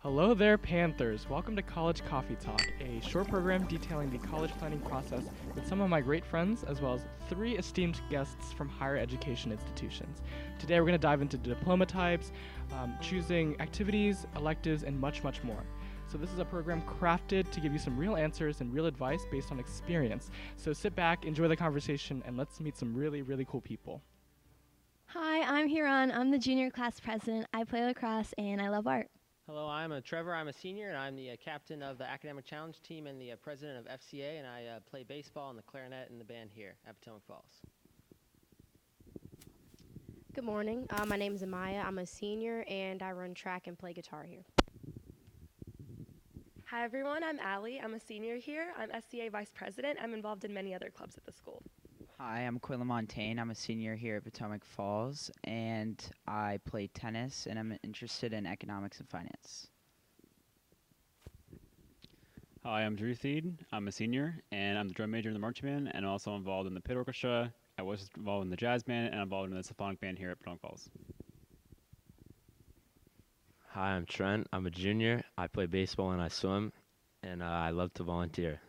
Hello there, Panthers. Welcome to College Coffee Talk, a short program detailing the college planning process with some of my great friends, as well as 3 esteemed guests from higher education institutions. Today we're going to dive into diploma types, choosing activities, electives, and much, much more. So this is a program crafted to give you some real answers and real advice based on experience. So sit back, enjoy the conversation, and let's meet some really, really cool people. Hi, I'm Huron. I'm the junior class president. I play lacrosse and I love art. Hello, I'm Trevor. I'm a senior, and I'm the captain of the Academic Challenge team and the president of FCA, and I play baseball and the clarinet and the band here at Potomac Falls. Good morning. My name is Amaya. I'm a senior, and I run track and play guitar here. Hi, everyone. I'm Allie. I'm a senior here. I'm SCA vice president. I'm involved in many other clubs at the school. Hi, I'm Quilla Montaigne. I'm a senior here at Potomac Falls, and I play tennis, and I'm interested in economics and finance. Hi, I'm Drew Thede. I'm a senior, and I'm the drum major in the marching band, and also involved in the pit orchestra. I was involved in the jazz band, and I'm involved in the symphonic band here at Potomac Falls. Hi, I'm Trent. I'm a junior. I play baseball and I swim, and I love to volunteer.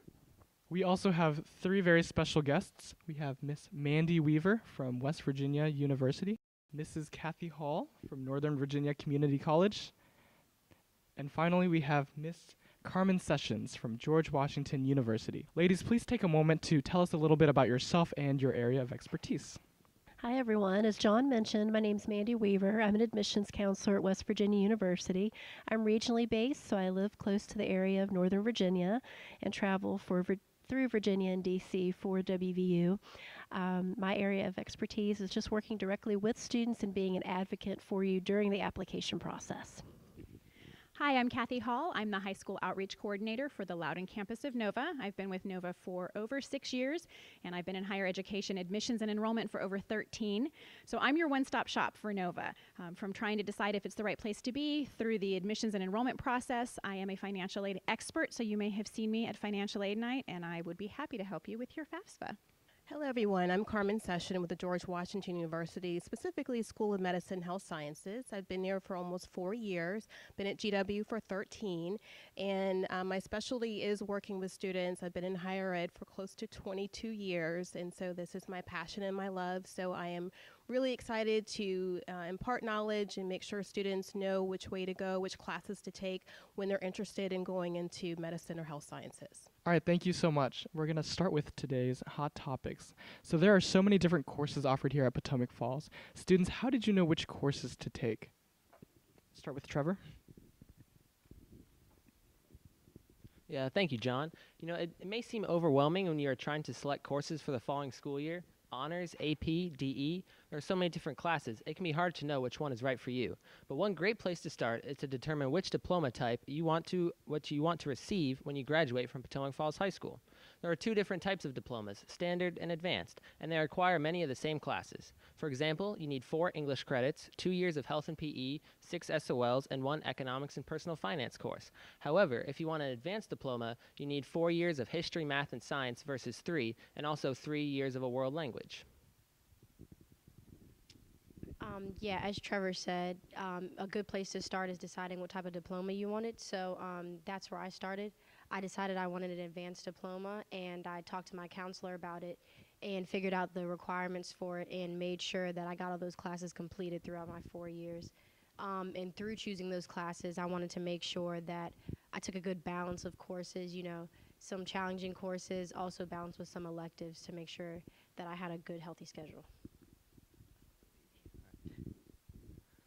We also have 3 very special guests. We have Miss Mandy Weaver from West Virginia University, Mrs. Cathy Hall from Northern Virginia Community College, and finally we have Miss Carmen Session from George Washington University. Ladies, please take a moment to tell us a little bit about yourself and your area of expertise. Hi, everyone. As John mentioned, my name's Mandy Weaver. I'm an admissions counselor at West Virginia University. I'm regionally based, so I live close to the area of Northern Virginia and travel through Virginia and D.C. for WVU. My area of expertise is just working directly with students and being an advocate for you during the application process. Hi, I'm Cathy Hall. I'm the high school outreach coordinator for the Loudoun campus of Nova. I've been with Nova for over 6 years, and I've been in higher education admissions and enrollment for over 13. So I'm your one-stop shop for Nova. From trying to decide if it's the right place to be through the admissions and enrollment process. I am a financial aid expert, so you may have seen me at Financial Aid Night, and I would be happy to help you with your FAFSA. Hello, everyone. I'm Carmen Session with the George Washington University, specifically School of Medicine and Health Sciences. I've been there for almost 4 years, been at GW for 13, and my specialty is working with students. I've been in higher ed for close to 22 years, and so this is my passion and my love. So I am really excited to impart knowledge and make sure students know which way to go, which classes to take when they're interested in going into medicine or health sciences. All right, thank you so much. We're going to start with today's hot topics. So there are so many different courses offered here at Potomac Falls. Students, how did you know which courses to take? Start with Trevor. Yeah, thank you, John. You know, it may seem overwhelming when you're trying to select courses for the following school year. Honors, AP, DE, there are so many different classes, it can be hard to know which one is right for you. But one great place to start is to determine which diploma type you want to receive when you graduate from Potomac Falls High School. There are 2 different types of diplomas, standard and advanced, and they require many of the same classes. For example, you need 4 English credits, 2 years of health and PE, 6 SOLs, and 1 economics and personal finance course. However, if you want an advanced diploma, you need 4 years of history, math, and science versus 3, and also 3 years of a world language. Yeah, as Trevor said, a good place to start is deciding what type of diploma you wanted. So that's where I started. I decided I wanted an advanced diploma, and I talked to my counselor about it and figured out the requirements for it and made sure that I got all those classes completed throughout my 4 years. And through choosing those classes, I wanted to make sure that I took a good balance of courses, you know, some challenging courses, also balanced with some electives to make sure that I had a good, healthy schedule.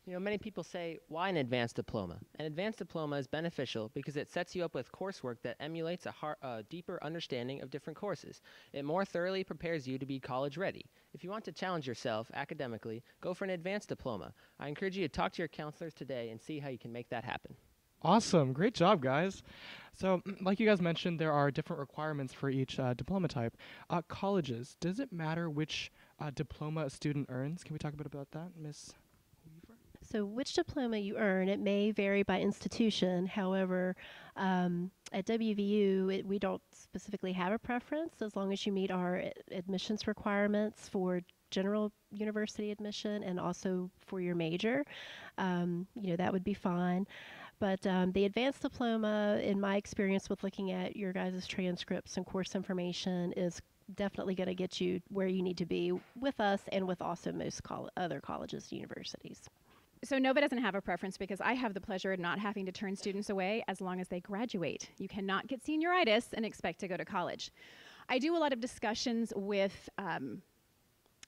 You know, many people say, why an advanced diploma? An advanced diploma is beneficial because it sets you up with coursework that emulates a deeper understanding of different courses. It more thoroughly prepares you to be college ready. If you want to challenge yourself academically, go for an advanced diploma. I encourage you to talk to your counselors today and see how you can make that happen. Awesome. Great job, guys. So, like you guys mentioned, there are different requirements for each diploma type. Colleges, does it matter which diploma a student earns? Can we talk a bit about that, Ms. Weaver? So which diploma you earn, it may vary by institution. However, at WVU, we don't specifically have a preference as long as you meet our admissions requirements for general university admission and also for your major. That would be fine. But the advanced diploma, in my experience with looking at your guys' transcripts and course information, is definitely going to get you where you need to be with us and with also most other colleges and universities. So Nova doesn't have a preference because I have the pleasure of not having to turn students away as long as they graduate. You cannot get senioritis and expect to go to college. I do a lot of discussions with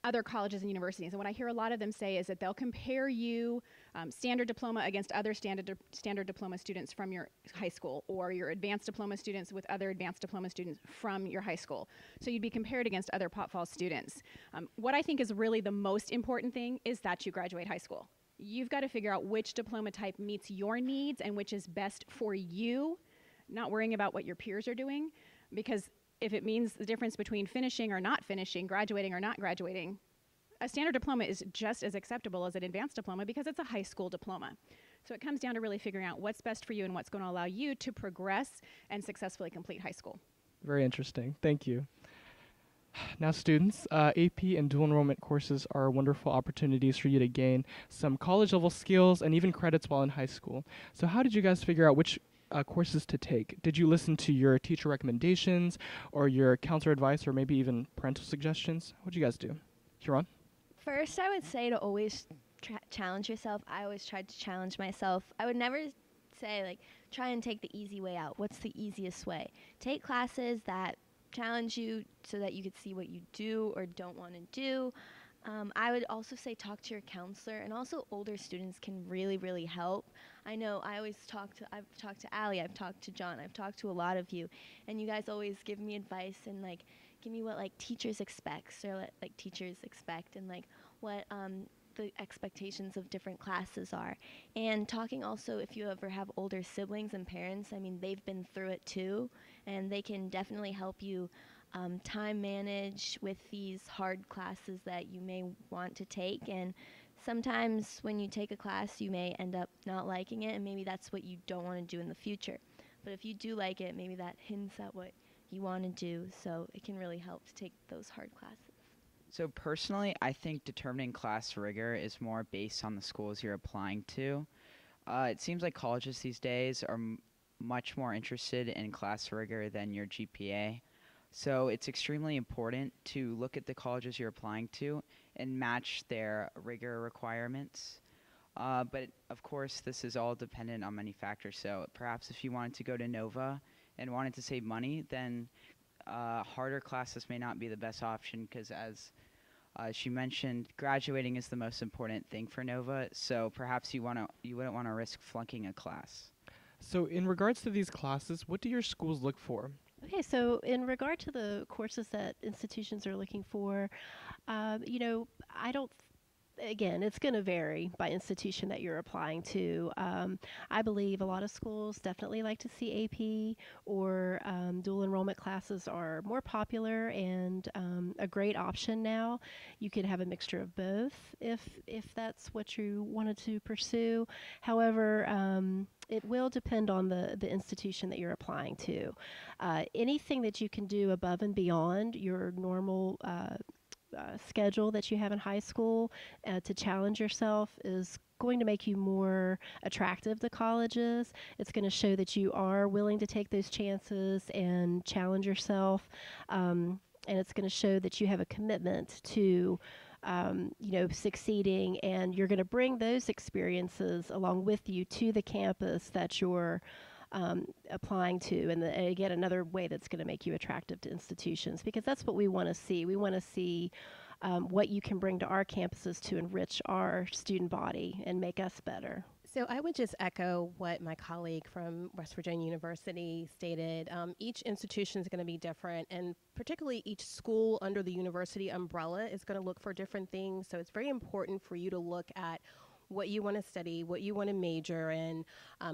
other colleges and universities, and what I hear a lot of them say is that they'll compare you standard diploma against other standard diploma students from your high school, or your advanced diploma students with other advanced diploma students from your high school. So you'd be compared against other Pot Falls students. What I think is really the most important thing is that you graduate high school. You've got to figure out which diploma type meets your needs and which is best for you, not worrying about what your peers are doing, because if it means the difference between finishing or not finishing, graduating or not graduating, a standard diploma is just as acceptable as an advanced diploma because it's a high school diploma. So it comes down to really figuring out what's best for you and what's going to allow you to progress and successfully complete high school. Very interesting. Thank you. Now, students, AP and dual enrollment courses are wonderful opportunities for you to gain some college-level skills and even credits while in high school. So how did you guys figure out which courses to take? Did you listen to your teacher recommendations or your counselor advice or maybe even parental suggestions? What did you guys do? Huron? First, I would say to always challenge yourself. I always tried to challenge myself. I would never say, like, try and take the easy way out. What's the easiest way? Take classes that challenge you so that you could see what you do or don't want to do. I would also say talk to your counselor, and also older students can really, really help. I know I've talked to Allie, I've talked to John, I've talked to a lot of you, and you guys always give me advice and like give me what like teachers expect and like what the expectations of different classes are. And talking also, if you ever have older siblings and parents, I mean, they've been through it too, and they can definitely help you time manage with these hard classes that you may want to take. And sometimes when you take a class, you may end up not liking it, and maybe that's what you don't want to do in the future. But if you do like it, maybe that hints at what you want to do, so it can really help to take those hard classes. So personally, I think determining class rigor is more based on the schools you're applying to. It seems like colleges these days are much more interested in class rigor than your GPA. So it's extremely important to look at the colleges you're applying to and match their rigor requirements. But of course, this is all dependent on many factors. So perhaps if you wanted to go to Nova and wanted to save money, then harder classes may not be the best option because, as she mentioned, graduating is the most important thing for Nova. So perhaps you wouldn't want to risk flunking a class. So in regards to these classes, what do your schools look for? Okay, so in regard to the courses that institutions are looking for, again, it's going to vary by institution that you're applying to. I believe a lot of schools definitely like to see AP, or dual enrollment classes are more popular and a great option now. You could have a mixture of both if that's what you wanted to pursue. However, it will depend on the institution that you're applying to. Anything that you can do above and beyond your normal schedule that you have in high school to challenge yourself is going to make you more attractive to colleges. It's going to show that you are willing to take those chances and challenge yourself, and it's going to show that you have a commitment to succeeding, and you're going to bring those experiences along with you to the campus that you're applying to. And again, another way that's going to make you attractive to institutions, because that's what we want to see. We want to see what you can bring to our campuses to enrich our student body and make us better. So I would just echo what my colleague from West Virginia University stated. Each institution is going to be different, and particularly each school under the university umbrella is going to look for different things. So it's very important for you to look at what you want to study, what you want to major in.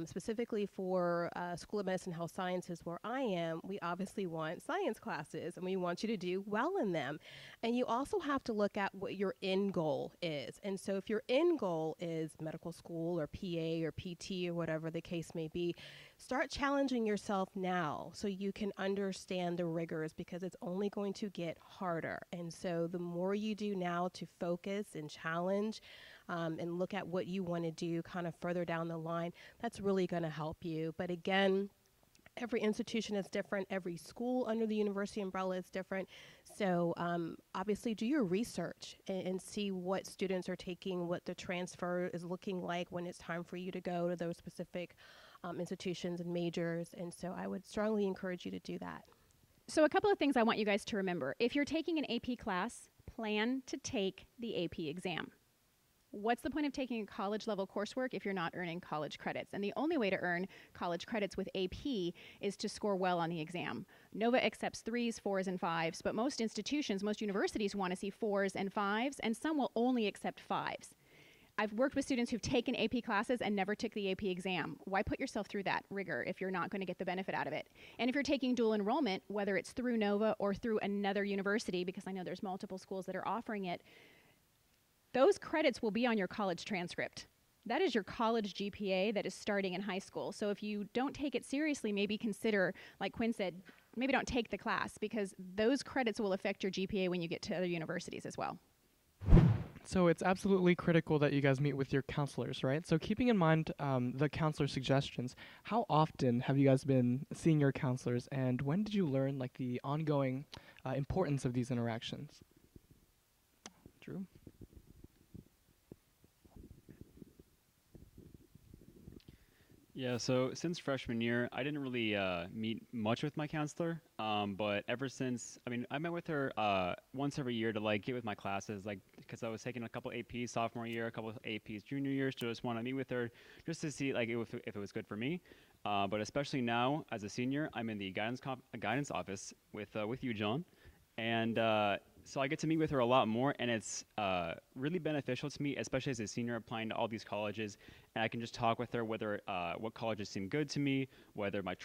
Specifically for School of Medicine and Health Sciences, where I am, we obviously want science classes, and we want you to do well in them. And you also have to look at what your end goal is. And so if your end goal is medical school or PA or PT or whatever the case may be, start challenging yourself now so you can understand the rigors, because it's only going to get harder. And so the more you do now to focus and challenge, and look at what you want to do kind of further down the line, that's really going to help you. But again, every institution is different. Every school under the university umbrella is different. So obviously do your research and see what students are taking, what the transfer is looking like when it's time for you to go to those specific institutions and majors. And so I would strongly encourage you to do that. So a couple of things I want you guys to remember. If you're taking an AP class, plan to take the AP exam. What's the point of taking college level coursework if you're not earning college credits? And the only way to earn college credits with AP is to score well on the exam. NOVA accepts 3s, 4s, and 5s, but most institutions, most universities want to see 4s and 5s, and some will only accept 5s. I've worked with students who've taken AP classes and never took the AP exam. Why put yourself through that rigor if you're not going to get the benefit out of it? And if you're taking dual enrollment, whether it's through NOVA or through another university, because I know there's multiple schools that are offering it, those credits will be on your college transcript. That is your college GPA that is starting in high school. So if you don't take it seriously, maybe consider, like Quinn said, maybe don't take the class, because those credits will affect your GPA when you get to other universities as well. So it's absolutely critical that you guys meet with your counselors, right? So keeping in mind the counselor suggestions, how often have you guys been seeing your counselors, and when did you learn like the ongoing importance of these interactions? Drew? Yeah, so since freshman year, I didn't really meet much with my counselor, but ever since, I met with her once every year to like get with my classes, like because I was taking a couple APs sophomore year, a couple APs junior year, so just want to meet with her just to see like if it was good for me. But especially now as a senior, I'm in the guidance office with you, John, and so I get to meet with her a lot more, and it's really beneficial to me, especially as a senior applying to all these colleges. And I can just talk with her whether what colleges seem good to me, whether my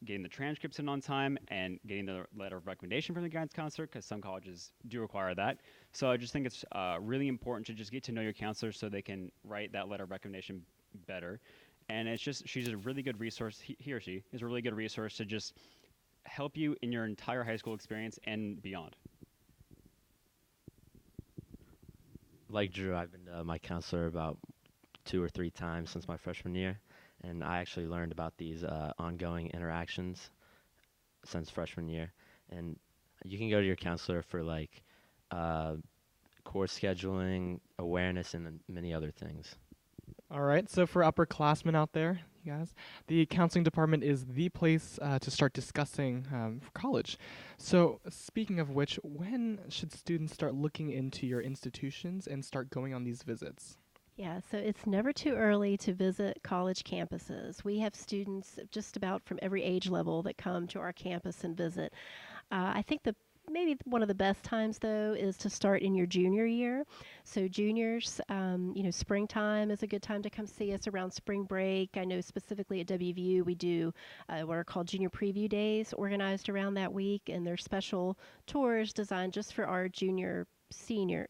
getting the transcripts in on time, and getting the letter of recommendation from the guidance counselor, because some colleges do require that. So I just think it's really important to just get to know your counselor so they can write that letter of recommendation better. And it's just she's a really good resource. He or she is a really good resource to just help you in your entire high school experience and beyond. Like Drew, I've been to my counselor about 2 or 3 times since my freshman year, and I actually learned about these ongoing interactions since freshman year. And you can go to your counselor for like course scheduling, awareness, and many other things. All right, so for upperclassmen out there, you guys, the counseling department is the place to start discussing for college. So speaking of which, when should students start looking into your institutions and start going on these visits? Yeah, so it's never too early to visit college campuses. We have students just about from every age level that come to our campus and visit. I think maybe one of the best times, though, is to start in your junior year. So juniors, springtime is a good time to come see us around spring break. I know specifically at WVU we do what are called junior preview days organized around that week, and they're special tours designed just for our junior students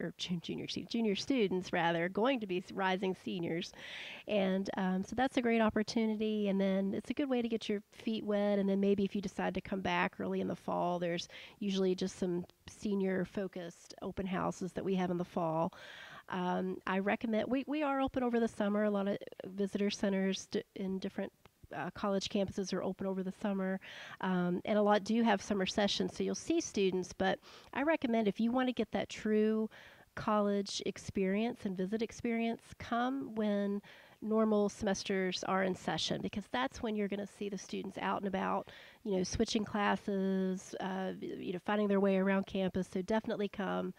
going to be rising seniors. And so that's a great opportunity, and then it's a good way to get your feet wet. And then maybe if you decide to come back early in the fall, there's usually just some senior focused open houses that we have in the fall. I recommend we are open over the summer. A lot of visitor centers in different college campuses are open over the summer, and a lot do have summer sessions, so you'll see students. But I recommend if you want to get that true college experience and visit experience, come when normal semesters are in session, because that's when you're going to see the students out and about, switching classes, finding their way around campus. So definitely come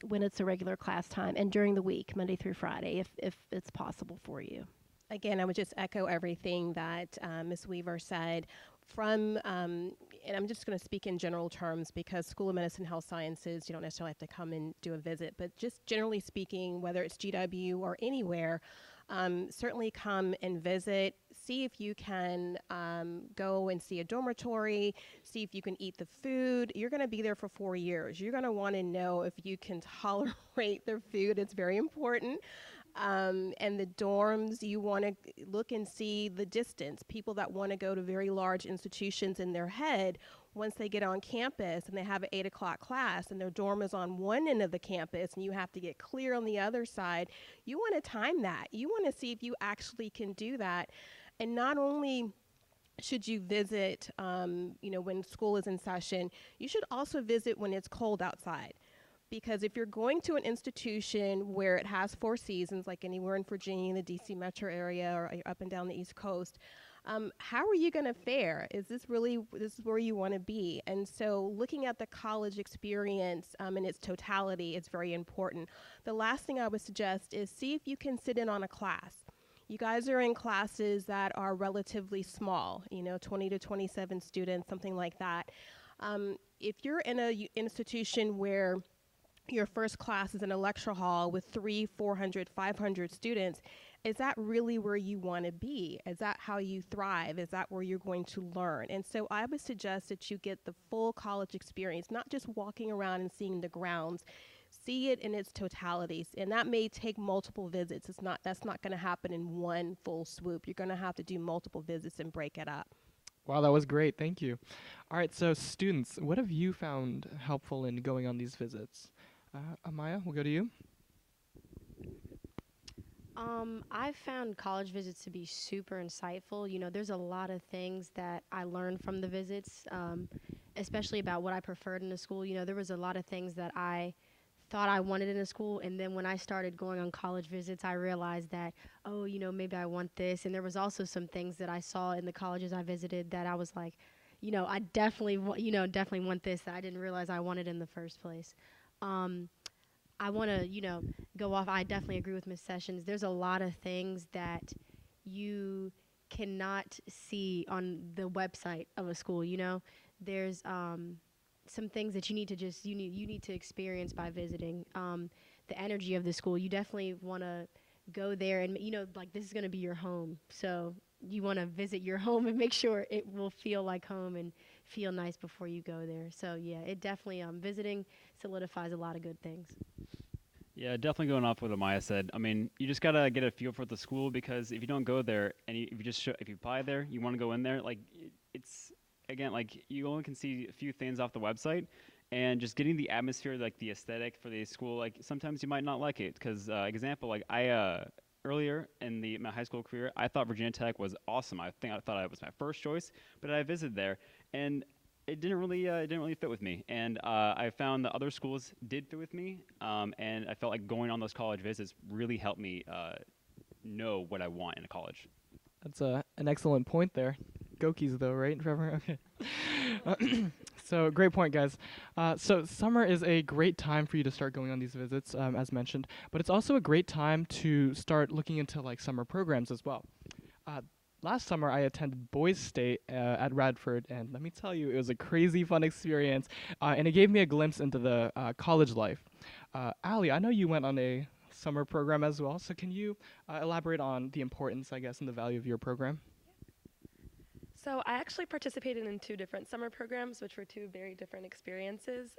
when it's a regular class time and during the week, Monday through Friday, if it's possible for you. Again, I would just echo everything that Ms. Weaver said. And I'm just going to speak in general terms because School of Medicine, Health Sciences, you don't necessarily have to come and do a visit, but just generally speaking, whether it's GW or anywhere, certainly come and visit, see if you can go and see a dormitory, see if you can eat the food. You're going to be there for 4 years. You're going to want to know if you can tolerate their food. It's very important. And the dorms, you want to look and see the distance. People that want to go to very large institutions in their head once they get on campus and they have an 8 o'clock class and their dorm is on one end of the campus and you have to get clear on the other side, you want to time that. You want to see if you actually can do that. And not only should you visit, when school is in session, you should also visit when it's cold outside. Because if you're going to an institution where it has 4 seasons, like anywhere in Virginia, the DC metro area, or up and down the East Coast, how are you going to fare? Is this where you want to be? And so looking at the college experience in its totality is very important. The last thing I would suggest is see if you can sit in on a class. You guys are in classes that are relatively small, 20 to 27 students, something like that. If you're in a institution where your first class is in a lecture hall with 300, 400, 500 students, is that really where you want to be? Is that how you thrive? Is that where you're going to learn? And so I would suggest that you get the full college experience, not just walking around and seeing the grounds. See it in its totalities, and that may take multiple visits. That's not going to happen in one full swoop. You're going to have to do multiple visits and break it up. Wow, that was great. Thank you. All right, so students, what have you found helpful in going on these visits? Amaya, we'll go to you. I've found college visits to be super insightful. There's a lot of things that I learned from the visits, especially about what I preferred in a school. There was a lot of things that I thought I wanted in a school, and then when I started going on college visits, I realized that, maybe I want this. And there was also some things that I saw in the colleges I visited that I was like, I definitely want this that I didn't realize I wanted in the first place. I want to, go off. I definitely agree with Ms. Sessions. There's a lot of things that you cannot see on the website of a school. There's some things that you need to experience by visiting. The energy of the school. You definitely want to go there and this is going to be your home. So you want to visit your home and make sure it will feel like home and feel nice before you go there. So yeah, it definitely visiting solidifies a lot of good things. Yeah, definitely going off what Amaya said. I mean, you just gotta get a feel for the school, because if you don't go there and if you apply there, you want to go in there, it's again, you only can see a few things off the website, and just getting the atmosphere, the aesthetic for the school, sometimes you might not like it. Because example, I earlier in my high school career, I thought Virginia Tech was awesome. I thought it was my first choice, but I visited there, and it didn't really fit with me. And I found that other schools did fit with me, and I felt like going on those college visits really helped me know what I want in a college. That's an excellent point there. Gokies though, right, Trevor? Okay. So great point, guys. So summer is a great time for you to start going on these visits, as mentioned, but it's also a great time to start looking into summer programs as well. Last summer, I attended Boys State at Radford, and let me tell you, it was a crazy fun experience, and it gave me a glimpse into the college life. Allie, I know you went on a summer program as well, so can you elaborate on the importance, I guess, and the value of your program? So I actually participated in 2 different summer programs, which were 2 very different experiences.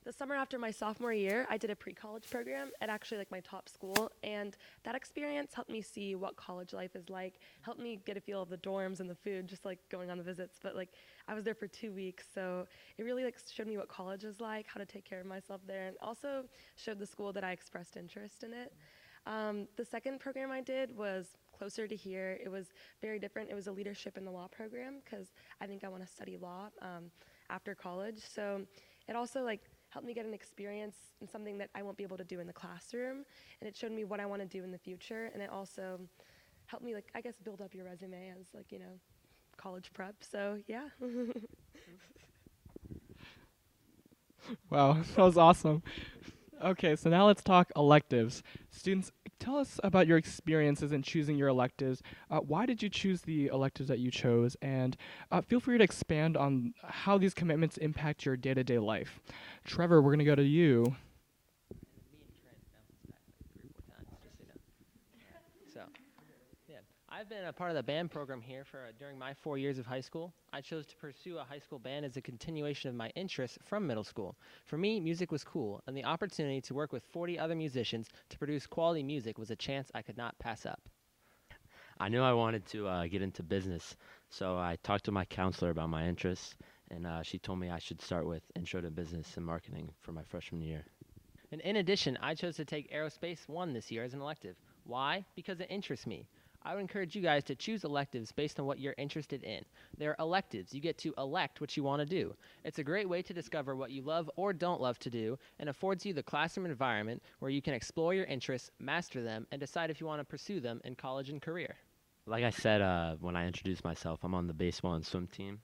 The summer after my sophomore year, I did a pre-college program at actually my top school, and that experience helped me see what college life is like, helped me get a feel of the dorms and the food, just going on the visits. But I was there for 2 weeks, so it really showed me what college is like, how to take care of myself there, and also showed the school that I expressed interest in it. The second program I did was closer to here. It was very different. It was a leadership in the law program, because I think I want to study law after college. So it also helped me get an experience in something that I won't be able to do in the classroom, and it showed me what I want to do in the future, and it also helped me build up your resume as college prep. So yeah. Wow, that was awesome. Okay, so now let's talk electives. Students, tell us about your experiences in choosing your electives. Why did you choose the electives that you chose? And feel free to expand on how these commitments impact your day-to-day life. Trevor, we're going to go to you. I've been a part of the band program here during my 4 years of high school. I chose to pursue a high school band as a continuation of my interests from middle school. For me, music was cool, and the opportunity to work with 40 other musicians to produce quality music was a chance I could not pass up. I knew I wanted to get into business, so I talked to my counselor about my interests, and she told me I should start with Intro to Business and Marketing for my freshman year. And in addition, I chose to take Aerospace 1 this year as an elective. Why? Because it interests me. I would encourage you guys to choose electives based on what you're interested in. They're electives. You get to elect what you want to do. It's a great way to discover what you love or don't love to do, and affords you the classroom environment where you can explore your interests, master them, and decide if you want to pursue them in college and career. Like I said when I introduced myself, I'm on the baseball and swim team,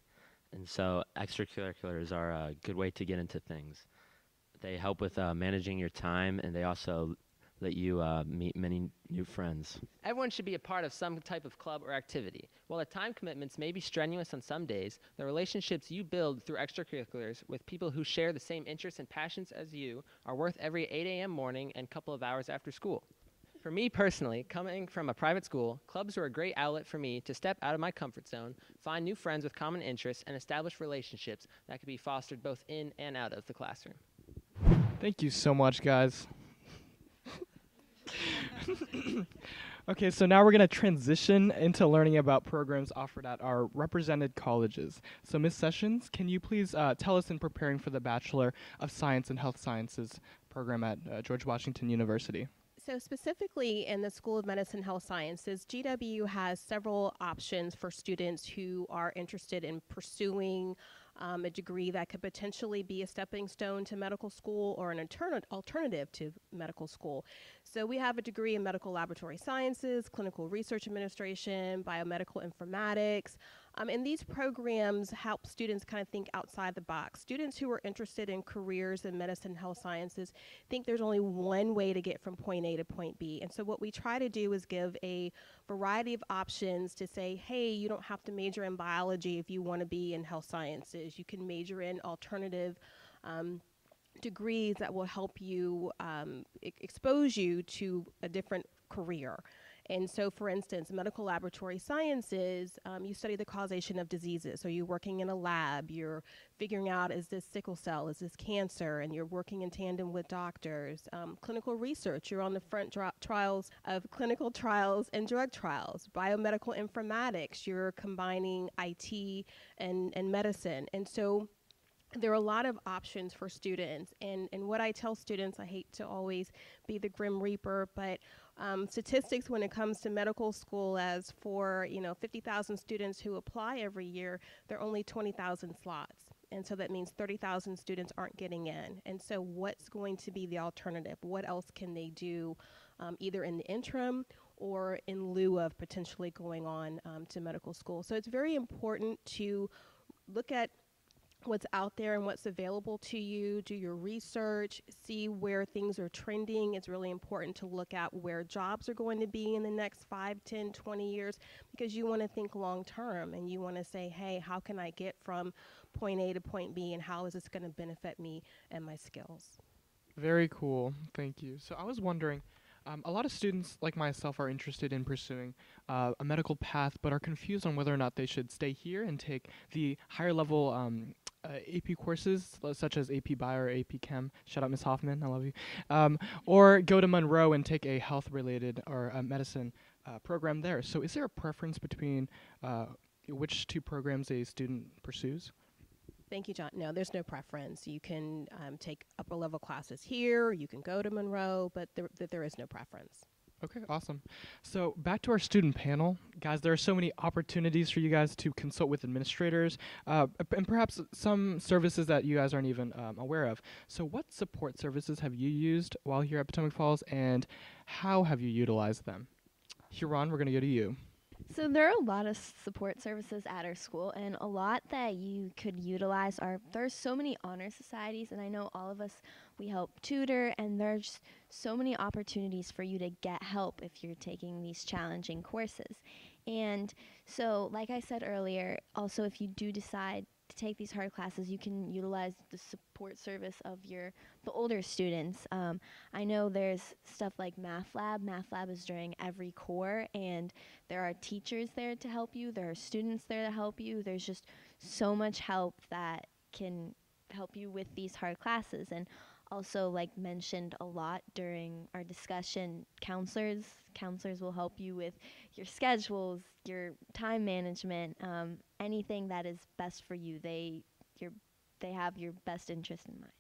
and so extracurriculars are a good way to get into things. They help with managing your time, and they also let you meet many new friends. Everyone should be a part of some type of club or activity. While the time commitments may be strenuous on some days, the relationships you build through extracurriculars with people who share the same interests and passions as you are worth every 8 a.m. morning and couple of hours after school. For me personally, coming from a private school, clubs were a great outlet for me to step out of my comfort zone, find new friends with common interests, and establish relationships that could be fostered both in and out of the classroom. Thank you so much, guys. Okay, so now we're going to transition into learning about programs offered at our represented colleges. So Ms. Sessions, can you please tell us in preparing for the Bachelor of Science in Health Sciences program at George Washington University? So specifically in the School of Medicine Health Sciences, GW has several options for students who are interested in pursuing a degree that could potentially be a stepping stone to medical school or an alternative to medical school. So we have a degree in medical laboratory sciences, clinical research administration, biomedical informatics, and these programs help students kind of think outside the box. Students who are interested in careers in medicine and health sciences think there's only one way to get from point A to point B. And so what we try to do is give a variety of options to say, hey, you don't have to major in biology if you want to be in health sciences. You can major in alternative degrees that will help you expose you to a different career. And so, for instance, medical laboratory sciences, you study the causation of diseases. So you're working in a lab, you're figuring out, is this sickle cell, is this cancer, and you're working in tandem with doctors. Clinical research, you're on the front trials of clinical trials and drug trials. Biomedical informatics, you're combining IT and medicine. And so there are a lot of options for students. And what I tell students, I hate to always be the grim reaper, but statistics when it comes to medical school, as for 50,000 students who apply every year, there are only 20,000 slots. And so that means 30,000 students aren't getting in. And so what's going to be the alternative? What else can they do either in the interim or in lieu of potentially going on to medical school? So it's very important to look at what's out there and what's available to you, do your research, see where things are trending. It's really important to look at where jobs are going to be in the next 5, 10, 20 years, because you want to think long term and you want to say, hey, how can I get from point A to point B, and how is this going to benefit me and my skills? Very cool. Thank you. So I was wondering, a lot of students like myself are interested in pursuing a medical path, but are confused on whether or not they should stay here and take the higher level AP courses, such as AP Bio or AP Chem. Shout out Ms. Hoffman, I love you. Or go to Monroe and take a health-related or a medicine program there. So is there a preference between which two programs a student pursues? Thank you, John. No, there's no preference. You can take upper level classes here, you can go to Monroe, but there is no preference. Okay, awesome. So back to our student panel. Guys, there are so many opportunities for you guys to consult with administrators and perhaps some services that you guys aren't even aware of. So what support services have you used while here at Potomac Falls, and how have you utilized them? Huron, we're going to go to you. So there are a lot of support services at our school, and a lot that you could utilize there's so many honor societies, and I know all of us, we help tutor, and there's so many opportunities for you to get help if you're taking these challenging courses. And so, like I said earlier, also if you do decide to take these hard classes, you can utilize the support service of the older students. I know there's stuff like Math Lab. Math Lab is during every core, and there are teachers there to help you. There are students there to help you. There's just so much help that can help you with these hard classes. And also, like mentioned a lot during our discussion, counselors will help you with your schedules, your time management, anything that is best for you. They they have your best interest in mind.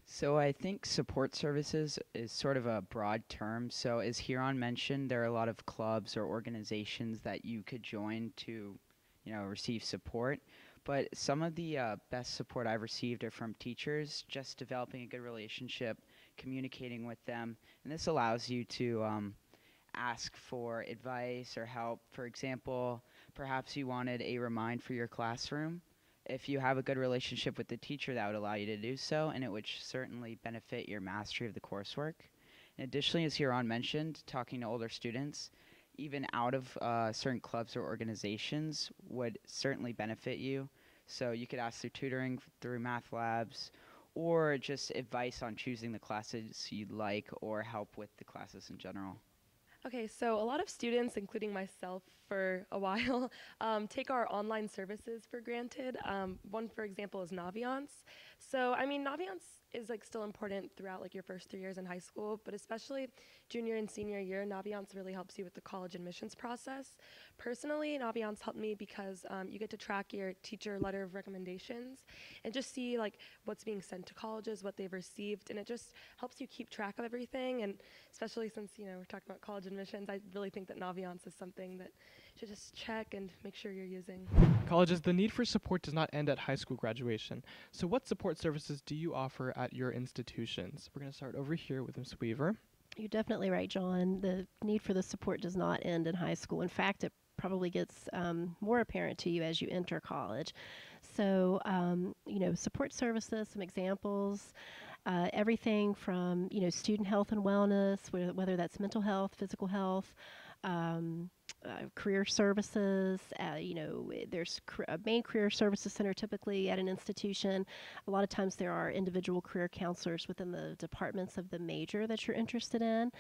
So I think support services is sort of a broad term. So as Huron mentioned, there are a lot of clubs or organizations that you could join to, receive support. But some of the best support I've received are from teachers, just developing a good relationship, communicating with them. And this allows you to ask for advice or help. For example, perhaps you wanted a remind for your classroom. If you have a good relationship with the teacher, that would allow you to do so, and it would certainly benefit your mastery of the coursework. And additionally, as Huron mentioned, talking to older students, even out of certain clubs or organizations, would certainly benefit you. So you could ask through tutoring, through math labs, or just advice on choosing the classes you'd like or help with the classes in general. Okay, so a lot of students, including myself for a while, take our online services for granted. One, for example, is Naviance. So, Naviance is still important throughout your first 3 years in high school, but especially junior and senior year, Naviance really helps you with the college admissions process. Personally, Naviance helped me because you get to track your teacher letter of recommendations and just see what's being sent to colleges, what they've received, and it just helps you keep track of everything. And especially since we're talking about college admissions, I really think that Naviance is something that you should just check and make sure you're using. Colleges, the need for support does not end at high school graduation. So what support services do you offer at your institutions? We're going to start over here with Ms. Weaver. You're definitely right, John. The need for the support does not end in high school. In fact, it probably gets more apparent to you as you enter college. So, support services, some examples, everything from, student health and wellness, whether that's mental health, physical health, career services. There's a main career services center typically at an institution. A lot of times there are individual career counselors within the departments of the major that you're interested in.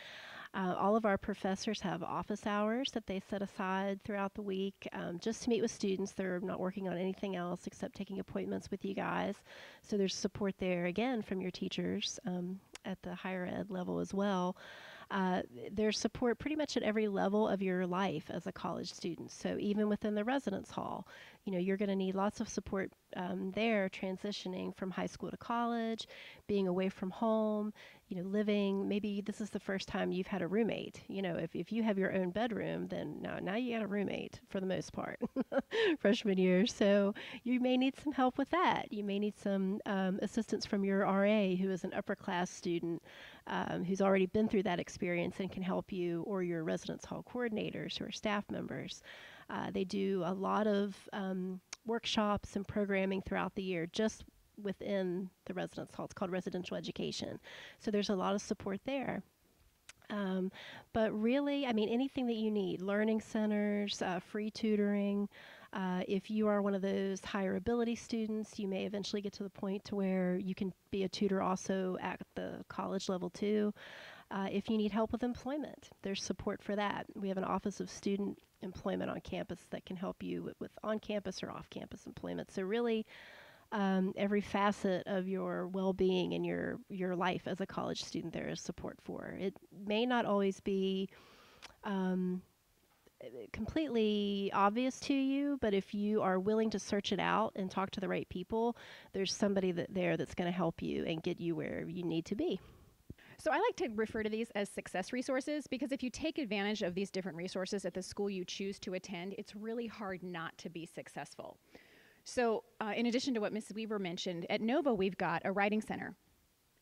All of our professors have office hours that they set aside throughout the week just to meet with students. They're not working on anything else except taking appointments with you guys. So there's support there, again, from your teachers at the higher ed level as well. There's support pretty much at every level of your life as a college student. So even within the residence hall, you're going to need lots of support there, transitioning from high school to college, being away from home, living. Maybe this is the first time you've had a roommate. If you have your own bedroom, then now you got a roommate for the most part, freshman year. So you may need some help with that. You may need some assistance from your RA, who is an upper class student, who's already been through that experience and can help you, or your residence hall coordinators who are staff members. They do a lot of workshops and programming throughout the year just within the residence hall. It's called residential education. So there's a lot of support there. But really, anything that you need, learning centers, free tutoring. If you are one of those higher ability students, you may eventually get to the point to where you can be a tutor also at the college level too. If you need help with employment, there's support for that. We have an Office of Student Employment on campus that can help you with on-campus or off-campus employment. So really, every facet of your well-being and your life as a college student, there is support for. It may not always be completely obvious to you, but if you are willing to search it out and talk to the right people, there's somebody there that's going to help you and get you where you need to be. So I like to refer to these as success resources, because if you take advantage of these different resources at the school you choose to attend, it's really hard not to be successful. So in addition to what Mrs. Weaver mentioned, at Nova we've got a writing center.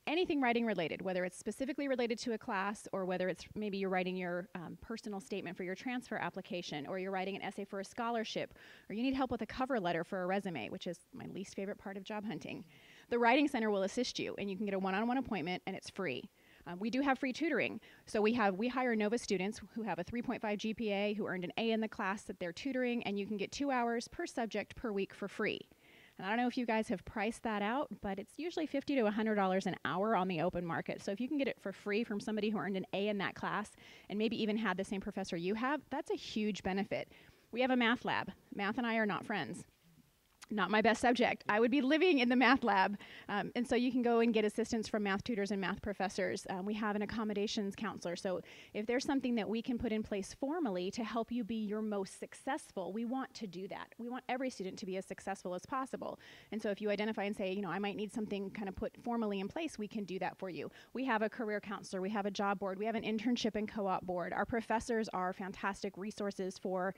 Anything writing related, whether it's specifically related to a class, or whether it's maybe you're writing your personal statement for your transfer application, or you're writing an essay for a scholarship, or you need help with a cover letter for a resume, which is my least favorite part of job hunting. The Writing Center will assist you, and you can get a one-on-one appointment, and it's free. We do have free tutoring. So we hire Nova students who have a 3.5 GPA, who earned an A in the class that they're tutoring, and you can get 2 hours per subject per week for free. And I don't know if you guys have priced that out, but it's usually $50 to $100 an hour on the open market. So if you can get it for free from somebody who earned an A in that class and maybe even had the same professor you have, that's a huge benefit. We have a math lab. Math and I are not friends. not my best subject. I would be living in the math lab. And so you can go and get assistance from math tutors and math professors. We have an accommodations counselor. So if there's something that we can put in place formally to help you be your most successful, we want to do that. We want every student to be as successful as possible. And so if you identify and say, I might need something kind of put formally in place, we can do that for you. We have a career counselor, we have a job board, we have an internship and co-op board. Our professors are fantastic resources for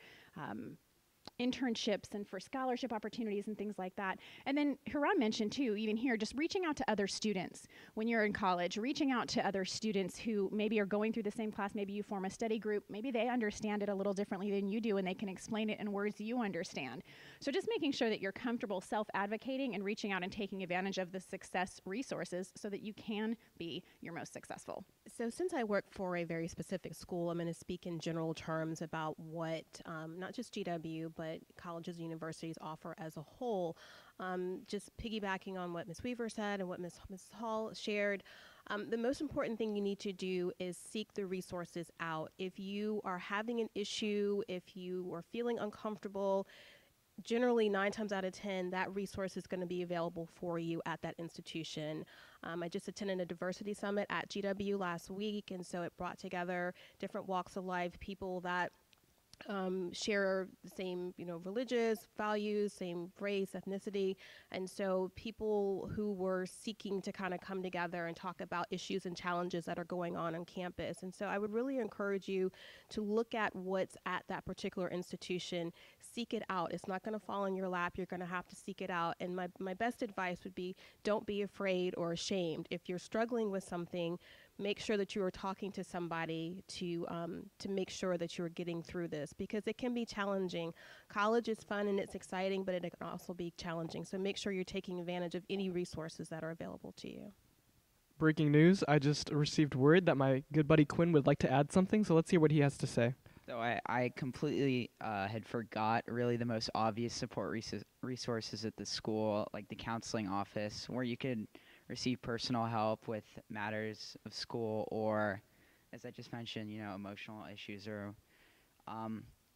internships and for scholarship opportunities and things like that. And then Huron mentioned too, even here, just reaching out to other students when you're in college, reaching out to other students who maybe are going through the same class, maybe you form a study group, maybe they understand it a little differently than you do and they can explain it in words you understand. So just making sure that you're comfortable self-advocating and reaching out and taking advantage of the success resources so that you can be your most successful. So since I work for a very specific school, I'm going to speak in general terms about what not just GW, but colleges and universities offer as a whole. Just piggybacking on what Ms. Weaver said and what Ms. Hall shared, the most important thing you need to do is seek the resources out. If you are having an issue, if you are feeling uncomfortable, generally 9 times out of 10, that resource is going to be available for you at that institution. I just attended a diversity summit at GW last week, and so it brought together different walks of life, people that share the same, religious values, same race, ethnicity. And so people who were seeking to kind of come together and talk about issues and challenges that are going on campus. And so I would really encourage you to look at what's at that particular institution, seek it out. It's not going to fall in your lap. You're going to have to seek it out. And my best advice would be, don't be afraid or ashamed. If you're struggling with something, make sure that you are talking to somebody to make sure that you're getting through this, because it can be challenging. College is fun and it's exciting, but it can also be challenging. So make sure you're taking advantage of any resources that are available to you. Breaking news, I just received word that my good buddy Quinn would like to add something, so let's hear what he has to say. So I completely had forgot really the most obvious support resources at the school, like the counseling office, where you could receive personal help with matters of school, or, as I just mentioned, emotional issues, or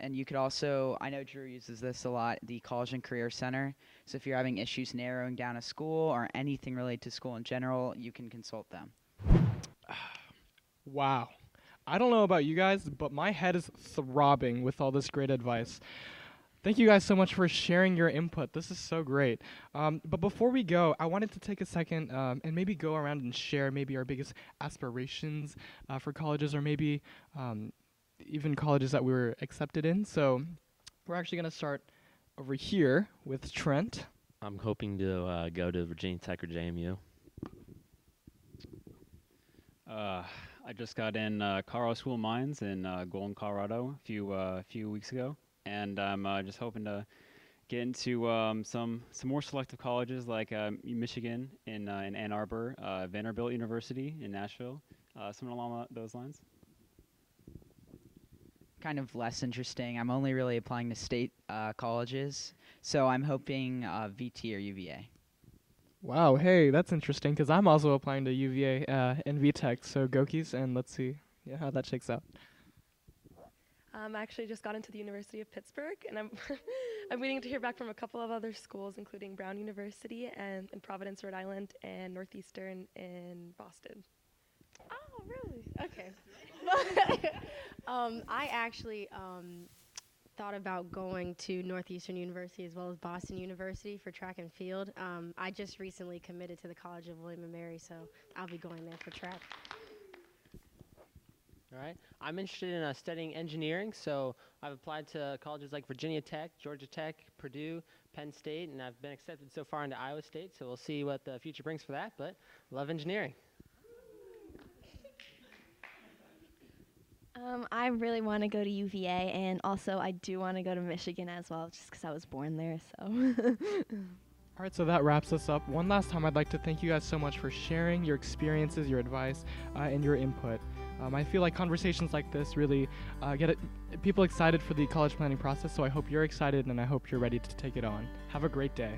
and you could also, I know Drew uses this a lot, the College and Career Center. So if you're having issues narrowing down a school or anything related to school in general, you can consult them. Wow. I don't know about you guys, but my head is throbbing with all this great advice. Thank you guys so much for sharing your input. This is so great. But before we go, I wanted to take a second and maybe go around and share maybe our biggest aspirations for colleges, or maybe even colleges that we were accepted in. So we're actually going to start over here with Trent. I'm hoping to go to Virginia Tech or JMU. I just got in Colorado School of Mines in Golden, Colorado a few weeks ago. And I'm just hoping to get into some more selective colleges like Michigan in Ann Arbor, Vanderbilt University in Nashville, something along those lines. Kind of less interesting. I'm only really applying to state colleges, so I'm hoping VT or UVA. Wow, hey, that's interesting, because I'm also applying to UVA and VTech, so Gokis, and let's see how that shakes out. I actually just got into the University of Pittsburgh, and I'm I'm waiting to hear back from a couple of other schools, including Brown University and in Providence, Rhode Island, and Northeastern in Boston. Oh, really? Okay. I actually thought about going to Northeastern University as well as Boston University for track and field. I just recently committed to the College of William & Mary, so I'll be going there for track. All right. I'm interested in studying engineering, so I've applied to colleges like Virginia Tech, Georgia Tech, Purdue, Penn State, and I've been accepted so far into Iowa State, so we'll see what the future brings for that, but love engineering. I really want to go to UVA, and also I do want to go to Michigan as well, just because I was born there, so. All right, so that wraps us up. One last time, I'd like to thank you guys so much for sharing your experiences, your advice, and your input. I feel like conversations like this really get people excited for the college planning process, so I hope you're excited and I hope you're ready to take it on. Have a great day.